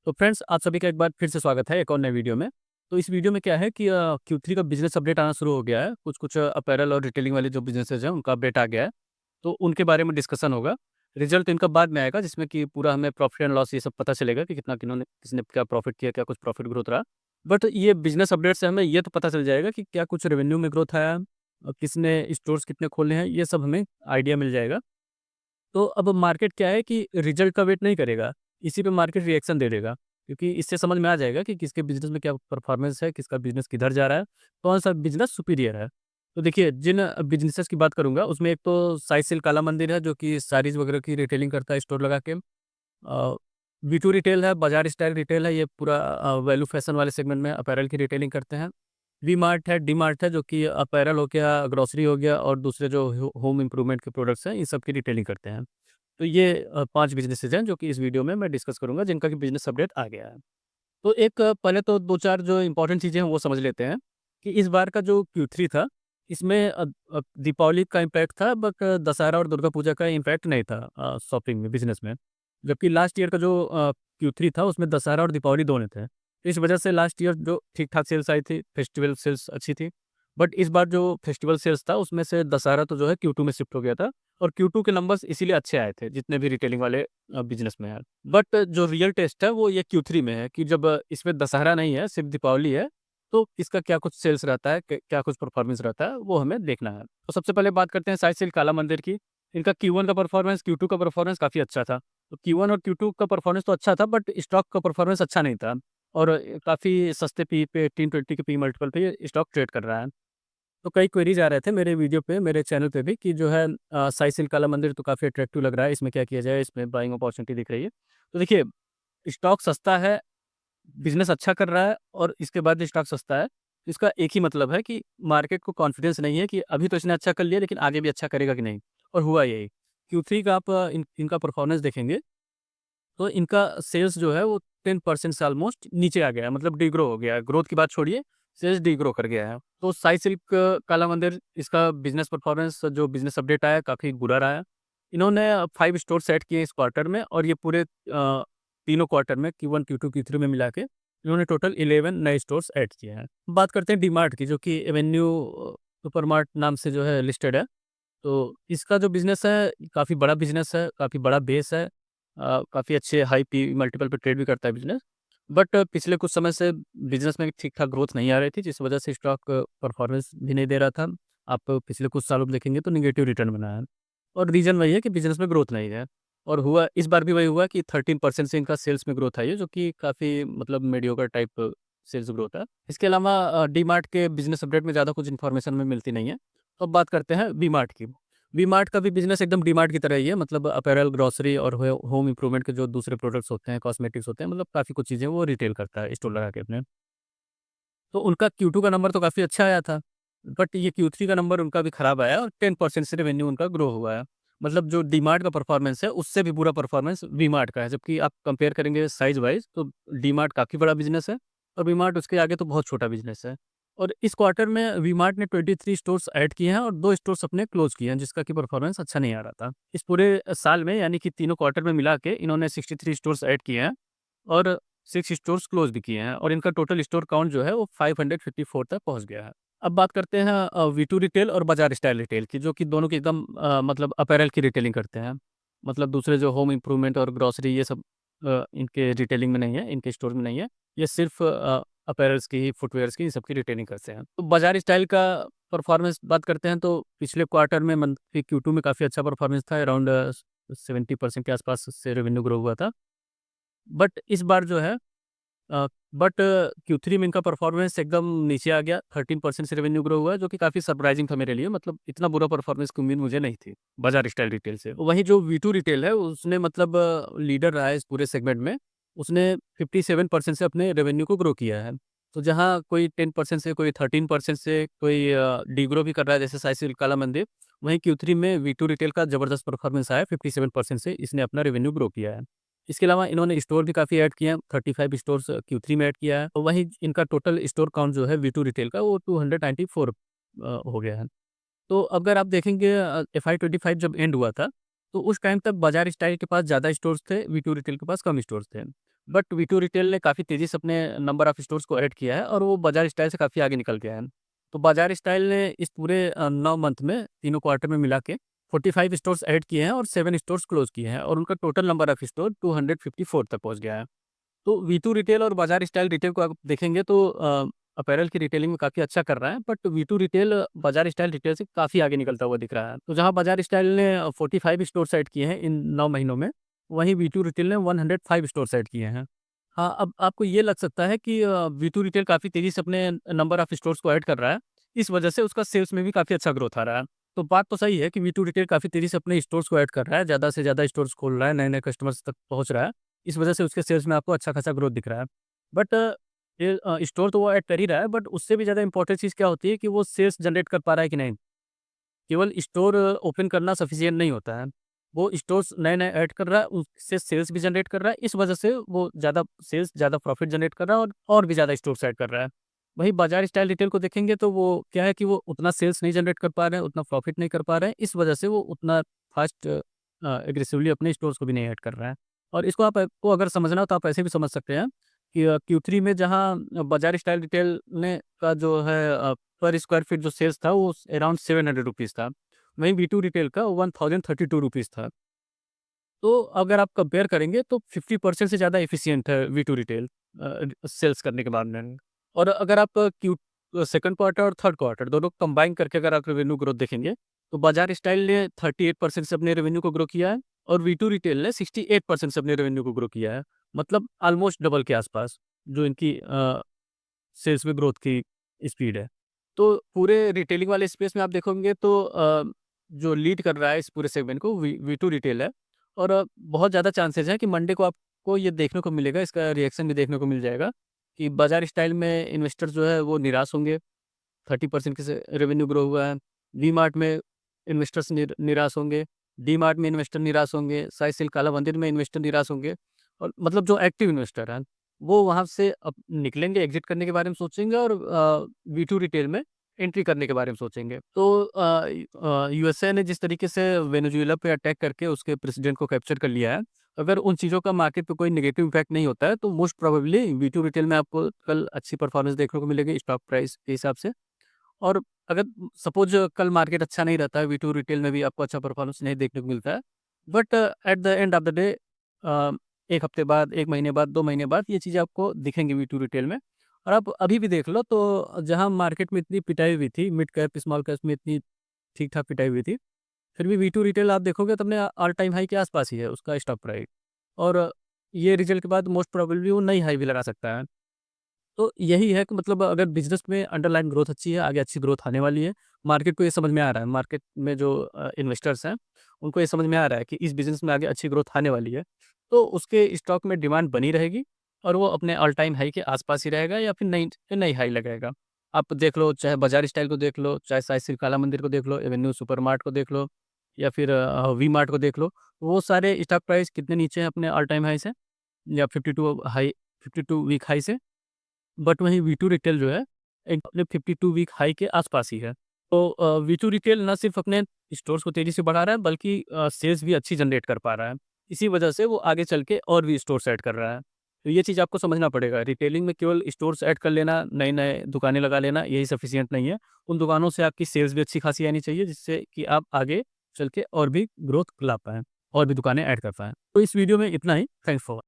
तो फ्रेंड्स, आप सभी का एक बार फिर से स्वागत है एक और नए वीडियो में। तो इस वीडियो में क्या है कि Q3 का बिज़नेस अपडेट आना शुरू हो गया है। कुछ-कुछ अपैरल और रिटेलिंग वाले जो बिज़नेसेज़ हैं, उनका अपडेट आ गया है। तो उनके बारे में डिस्कशन होगा। रिज़ल्ट इनका बाद में आएगा, जिसमें कि पूरा हमें प्रॉफ़िट एंड लॉस ये सब पता चलेगा कि कितना किसने क्या प्रॉफ़िट किया, क्या कुछ प्रॉफ़िट ग्रोथ रहा। बट ये बिज़नेस अपडेट से हमें ये तो पता चल जाएगा कि क्या कुछ रेवेन्यू में ग्रोथ आया, किसने स्टोर्स कितने खोले हैं, ये सब हमें आइडिया मिल जाएगा। तो अब मार्केट क्या है कि रिजल्ट का वेट नहीं करेगा, इसी पे मार्केट रिएक्शन दे देगा। क्योंकि इससे समझ में आ जाएगा कि किसके बिज़नेस में क्या परफॉर्मेंस है, किसका बिज़नेस किधर जा रहा है, कौन-सा बिज़नेस सुपीरियर है। तो देखिए, जिन बिज़नेसेस की बात करूँगा, उसमें एक तो साई सिल्क काला मंदिर है, जो कि साड़ीज़ वगैरह की रिटेलिंग करता है स्टोर लगा के। वी टू रिटेल है, बाज़ार स्टाइल रिटेल है, ये पूरा वैल्यू फैशन वाले सेगमेंट में अपैरल की रिटेलिंग करते हैं। वी मार्ट है, डी मार्ट है, जो कि अपैरल हो गया, ग्रोसरी हो गया और दूसरे जो होम इम्प्रूवमेंट के प्रोडक्ट्स हैं, इन सब की रिटेलिंग करते हैं। तो ये 5 बिज़नेसेज़ हैं जो कि इस वीडियो में मैं डिस्कस करूँगा, जिनका कि बिज़नेस अपडेट आ गया है। तो एक पहले तो 2-4 जो इम्पोर्टेंट चीज़ें हैं वो समझ लेते हैं, कि इस बार का जो Q3 था, इसमें दीपावली का इम्पैक्ट था, बट दशहरा और दुर्गा पूजा का इम्पैक्ट नहीं था शॉपिंग में, बिज़नेस में। जबकि लास्ट ईयर का जो Q3 था, उसमें दशहरा और दीपावली दोनों थे। तो इस वजह से लास्ट ईयर जो ठीक-ठाक सेल्स आई थी, फेस्टिवल सेल्स अच्छी थी। बट इस बार जो फेस्टिवल सेल्स था, उसमें से दशहरा तो जो है Q2 में शिफ्ट हो गया था। और Q2 के नंबर्स इसीलिए अच्छे आए थे, जितने भी रिटेलिंग वाले बिज़नेस में हैं। बट जो रियल टेस्ट है, वो ये Q3 में है कि जब इसमें दशहरा नहीं है, सिर्फ़ दीपावली है, तो इसका क्या कुछ सेल्स रहता है, क क्या कुछ परफ़ॉर्मेंस रहता है, वो हमें देखना है। तो सबसे पहले बात करते हैं साई सिल्क काला मंदिर की। इनका Q1 का परफ़ॉर्मेंस, Q2 का परफ़ॉर्मेंस काफ़ी अच्छा था। तो Q1 और Q2 का परफ़ॉर्मेंस तो अच्छा था, बट स्टॉक का परफ़ॉर्मेंस अच्छा नहीं था और काफ़ी सस्ते पी पे 18-20 के पी मल्टीपल पे ये स्टॉक ट्रेड कर रहा है। तो कई क्वेरीज़ आ रहे थे मेरे वीडियो पे, मेरे चैनल पे भी, कि जो है साई सिल्क काला मंदिर तो काफ़ी अट्रैक्टिव लग रहा है, इसमें क्या किया जाए? इसमें बाइंग अपॉर्च्युनिटी दिख रही है। तो देखिए, स्टॉक सस्ता है, बिज़नेस अच्छा कर रहा है और इसके बाद स्टॉक सस्ता है। इसका एक ही मतलब है कि मार्केट को कॉन्फिडेंस नहीं है कि अभी तो इसने अच्छा कर लिया, लेकिन आगे भी अच्छा करेगा कि नहीं? और हुआ यही। Q3 का आप इनका परफॉर्मेंस देखेंगे, तो इनका सेल्स जो है वो 10% से ऑलमोस्ट नीचे आ गया है, मतलब डिग्रो हो गया है। ग्रोथ की बात छोड़िए, सेल्स डिग्रो कर गया है। तो साई सिल्क काला मंदिर, इसका बिज़नेस परफॉर्मेंस जो बिज़नेस अपडेट आया, काफ़ी बुरा रहा है। इन्होंने 5 स्टोर सेट किए इस क्वार्टर में, और ये पूरे तीनों क्वार्टर में Q1, Q2, Q3 में मिला के इन्होंने टोटल 11 नए स्टोर्स ऐड किए हैं। बात करते हैं डी-मार्ट की, जो कि एवेन्यू सुपरमार्ट नाम से जो है लिस्टेड है। तो इसका जो बिज़नेस है, काफ़ी बड़ा बिज़नेस है, काफ़ी बड़ा बेस है। काफ़ी अच्छे हाई पी मल्टीपल पे ट्रेड भी करता है बिज़नेस। बट पिछले कुछ समय से बिज़नेस में ठीक-ठाक ग्रोथ नहीं आ रही थी, जिस वजह से स्टॉक परफॉर्मेंस भी नहीं दे रहा था। आप पिछले कुछ सालों में देखेंगे तो नेगेटिव रिटर्न बना है, और रीज़न वही है कि बिज़नेस में ग्रोथ नहीं है। और हुआ इस बार भी वही हुआ कि 13% से इनका सेल्स में ग्रोथ आई है, जो कि काफ़ी मतलब मीडियोकर टाइप सेल्स ग्रोथ है। इसके अलावा डी-मार्ट के बिज़नेस अपडेट में ज़्यादा कुछ इन्फॉर्मेशन हमें मिलती नहीं है। तो अब बात करते हैं वी-मार्ट की। वी-मार्ट का भी बिज़नेस एकदम डी-मार्ट की तरह ही है, मतलब अपैरल, ग्रोसरी और होम इम्प्रूवमेंट के जो दूसरे प्रोडक्ट्स होते हैं, कॉस्मेटिक्स होते हैं, मतलब काफ़ी कुछ चीज़ें वो रिटेल करता है स्टोर लगा के अपने। तो उनका Q2 का नंबर तो काफ़ी अच्छा आया था, बट ये Q3 का नंबर उनका भी खराब आया और 10% से रेवेन्यू उनका ग्रो हुआ है। मतलब जो डी-मार्ट का परफॉर्मेंस है, उससे भी बुरा परफॉर्मेंस वी-मार्ट का है, जबकि आप कंपेयर करेंगे साइज़ वाइज़ तो डी-मार्ट काफ़ी बड़ा बिज़नेस है और वी-मार्ट उसके आगे तो बहुत छोटा बिज़नेस है। और इस क्वार्टर में वी-मार्ट ने 23 स्टोर्स ऐड किए हैं और 2 स्टोर्स अपने क्लोज़ किए हैं, जिसका कि परफॉर्मेंस अच्छा नहीं आ रहा था। इस पूरे साल में, यानी कि तीनों क्वार्टर में मिला के इन्होंने 63 स्टोर्स ऐड किए हैं और 6 स्टोर्स क्लोज़ भी किए हैं, और इनका टोटल स्टोर काउंट जो है वो 554 तक पहुँच गया है। अब बात करते हैं वी2 रिटेल और बाज़ार स्टाइल रिटेल की, जो कि दोनों की एकदम मतलब अपैरल की रिटेलिंग करते हैं। मतलब दूसरे जो होम इम्प्रूवमेंट और ग्रोसरी, ये सब इनके रिटेलिंग में नहीं है, इनके स्टोर में नहीं है। ये सिर्फ़ अपैरल्स की, फुटवियर्स की, इन सब की रिटेलिंग करते हैं। तो बाज़ार स्टाइल का परफॉर्मेंस बात करते हैं, तो पिछले क्वार्टर में मंथली Q2 में काफ़ी अच्छा परफॉर्मेंस था, अराउंड 70% के आसपास से रेवेन्यू ग्रो हुआ था। बट इस बार जो है बट Q3 में इनका परफॉर्मेंस एकदम नीचे आ गया, 13% से रेवेन्यू ग्रो हुआ है, जो कि काफ़ी सरप्राइज़िंग था मेरे लिए। मतलब इतना बुरा परफॉर्मेंस की उम्मीद मुझे नहीं थी, बाज़ार स्टाइल रिटेल से। वहीं जो वी2 रिटेल है, उसने मतलब लीडर रहा है इस पूरे सेगमेंट में। उसने 57% से अपने रेवेन्यू को ग्रो किया है। तो जहाँ कोई 10% से, कोई 13% से, कोई डिग्रो भी कर रहा है, जैसे साई सिल्क काला मंदिर, वहीं Q3 में वी2 रिटेल का ज़बरदस्त परफॉर्मेंस आया, 57% से इसने अपना रेवेन्यू ग्रो किया है। इसके अलावा इन्होंने स्टोर भी काफ़ी ऐड किए हैं, 35 स्टोर्स Q3 में ऐड किया है, और वहीं इनका टोटल स्टोर काउंट जो है वी2 रिटेल का, वो 294 हो गया है। तो अगर आप देखेंगे FY25 जब एंड हुआ था, तो उस टाइम तक बाज़ार स्टाइल के पास ज़्यादा स्टोर्स थे, वी2 रिटेल के पास कम स्टोर्स थे। बट वी2 रिटेल ने काफ़ी तेज़ी से अपने नंबर ऑफ स्टोर्स को ऐड किया है और वो बाज़ार स्टाइल से काफ़ी आगे निकल गया है। तो बाज़ार स्टाइल ने इस पूरे 9 मंथ में, तीनों क्वार्टर में मिला के 45 स्टोर्स ऐड किए हैं और 7 स्टोर्स क्लोज़ किए हैं और उनका टोटल नंबर ऑफ स्टोर 254 तक पहुँच गया है। तो वी2 रिटेल और बाज़ार स्टाइल रिटेल को आप देखेंगे तो अपैरल की रिटेलिंग में काफ़ी अच्छा कर रहा है, बट वी2 रिटेल बाज़ार स्टाइल रिटेल से काफ़ी आगे निकलता हुआ दिख रहा है। तो जहाँ बाज़ार स्टाइल ने 45 स्टोर्स ऐड किए हैं इन 9 महीनों में, वहीं वी2 रिटेल ने 105 स्टोर्स ऐड किए हैं। हाँ, अब आपको ये लग सकता है कि वी2 रिटेल काफ़ी तेज़ी से अपने नंबर ऑफ स्टोर्स को ऐड कर रहा है, इस वजह से उसका सेल्स में भी काफ़ी अच्छा ग्रोथ आ रहा है। तो बात तो सही है कि वी2 रिटेल काफ़ी तेज़ी से अपने स्टोर्स को ऐड कर रहा है, ज़्यादा से ज़्यादा स्टोर्स खोल रहा है, नए-नए कस्टमर्स तक पहुँच रहा है, इस वजह से उसके सेल्स में आपको अच्छा खासा ग्रोथ दिख रहा है। बट ये स्टोर तो वो ऐड कर ही रहा है, बट उससे भी ज़्यादा इम्पोर्टेंट चीज़ क्या होती है कि वो सेल्स जनरेट कर पा रहा है कि नहीं। केवल स्टोर ओपन करना सफिशिएंट नहीं होता है। वो स्टोर्स नए-नए ऐड कर रहा है, उससे सेल्स भी जनरेट कर रहा है, इस वजह से वो ज़्यादा सेल्स, ज़्यादा प्रॉफिट जनरेट कर रहा है और भी ज़्यादा स्टोर्स ऐड कर रहा है। वहीं बाज़ार स्टाइल रिटेल को देखेंगे तो वो क्या है कि वो उतना सेल्स नहीं जनरेट कर पा रहे हैं, उतना प्रॉफिट नहीं कर पा रहे हैं, इस वजह से वो उतना फास्ट एग्रेसिवली अपने स्टोर्स को भी नहीं ऐड कर रहा है। और इसको आपको अगर समझना हो तो आप ऐसे भी समझ सकते हैं कि क्यू3 में जहाँ बाज़ार स्टाइल रिटेल ने का जो है पर स्क्वायर फीट जो सेल्स था वो अराउंड ₹700 था। वहीं वी2 रिटेल का 1032 रुपीज़ था। तो अगर आप कंपेयर करेंगे तो 50% से ज़्यादा एफिशिएंट है वी2 रिटेल सेल्स करने के मामले में। और अगर आप सेकंड क्वार्टर और थर्ड क्वार्टर दोनों कंबाइन करके अगर आप रेवेन्यू ग्रोथ देखेंगे, तो बाज़ार स्टाइल ने 38% से अपने रेवेन्यू को ग्रो किया है और वी2 रिटेल ने 68% से अपने रेवेन्यू को ग्रो किया है। मतलब ऑलमोस्ट डबल के आसपास जो इनकी सेल्स में ग्रोथ की स्पीड है। तो पूरे रिटेलिंग वाले स्पेस में आप देखोगे तो जो लीड कर रहा है इस पूरे सेगमेंट को वी2 रिटेल है और बहुत ज़्यादा चांसेस हैं कि मंडे को आपको ये देखने को मिलेगा, इसका रिएक्शन भी देखने को मिल जाएगा कि बाज़ार स्टाइल में इन्वेस्टर जो है वो निराश होंगे। 30% के से रेवेन्यू ग्रो हुआ है। वी-मार्ट में इन्वेस्टर्स निराश होंगे, डी-मार्ट में इन्वेस्टर निराश होंगे, साई सिल्क काला मंदिर में इन्वेस्टर निराश होंगे और मतलब जो एक्टिव इन्वेस्टर हैं, वो वहाँ से अब निकलेंगे, एग्ज़िट करने के बारे में सोचेंगे और वी2 रिटेल में एंट्री करने के बारे में सोचेंगे। तो यूएसए ने जिस तरीके से वेनेजुएला पे अटैक करके उसके प्रेसिडेंट को कैप्चर कर लिया है, अगर उन चीज़ों का मार्केट पे कोई नेगेटिव इम्पैक्ट नहीं होता है, तो मोस्ट प्रोबेबली वी2 रिटेल में आपको कल अच्छी परफॉर्मेंस देखने को मिलेगी स्टॉक प्राइस के हिसाब से। और अगर सपोज़ कल मार्केट अच्छा नहीं रहता है, वी2 रिटेल में भी आपको अच्छा परफॉर्मेंस नहीं देखने को मिलता है। But at the end of the day 1 हफ्ते बाद, 1 महीने बाद, 2 महीने बाद ये चीज़ें आपको दिखेंगी वी2 रिटेल में। और आप अभी भी देख लो तो जहाँ मार्केट में इतनी पिटाई हुई थी, मिड कैप, स्मॉल कैप में इतनी ठीक-ठाक पिटाई हुई थी, फिर भी वी2 रिटेल आप देखोगे तो अपने ऑल टाइम हाई के आस-पास ही है उसका स्टॉक प्राइस। और ये रिज़ल्ट के बाद मोस्ट प्रोबेबली वो नई हाई भी लगा सकता है। तो यही है कि मतलब अगर बिज़नेस में अंडरलाइन ग्रोथ अच्छी है, आगे अच्छी ग्रोथ आने वाली है, मार्केट को ये समझ में आ रहा है, मार्केट में जो इन्वेस्टर्स हैं, उनको ये समझ में आ रहा है कि इस बिज़नेस में आगे अच्छी ग्रोथ आने वाली है, तो उसके स्टॉक में डिमांड बनी रहेगी और वो अपने ऑल टाइम हाई के आस-पास ही रहेगा या फिर नई नई हाई लगाएगा। आप देख लो, चाहे बाज़ार स्टाइल को देख लो, चाहे साई सिल्क काला मंदिर को देख लो, एवेन्यू सुपरमार्ट को देख लो या फिर वी मार्ट को देख लो, वो सारे स्टॉक प्राइस कितने नीचे हैं अपने ऑल टाइम हाई से या 52 वीक हाई से। बट वहीं वी2 रिटेल जो है, एक अपने 52 वीक हाई के आस-पास ही है। तो वी2 रिटेल ना सिर्फ़ अपने स्टोर्स को तेज़ी से बढ़ा रहा है बल्कि सेल्स भी अच्छी जनरेट कर पा रहा है। इसी वजह से वो आगे चल के और भी स्टोर्स ऐड कर रहा है। तो ये चीज़ आपको समझना पड़ेगा, रिटेलिंग में केवल स्टोर्स ऐड कर लेना, नए-नए दुकानें लगा लेना, यही सफिशिएंट नहीं है। उन दुकानों से आपकी सेल्स भी अच्छी खासी आनी चाहिए जिससे कि आप आगे चल के और भी ग्रोथ ला पाएँ और भी दुकानें ऐड कर पाएँ। तो इस वीडियो में इतना ही। Thanks for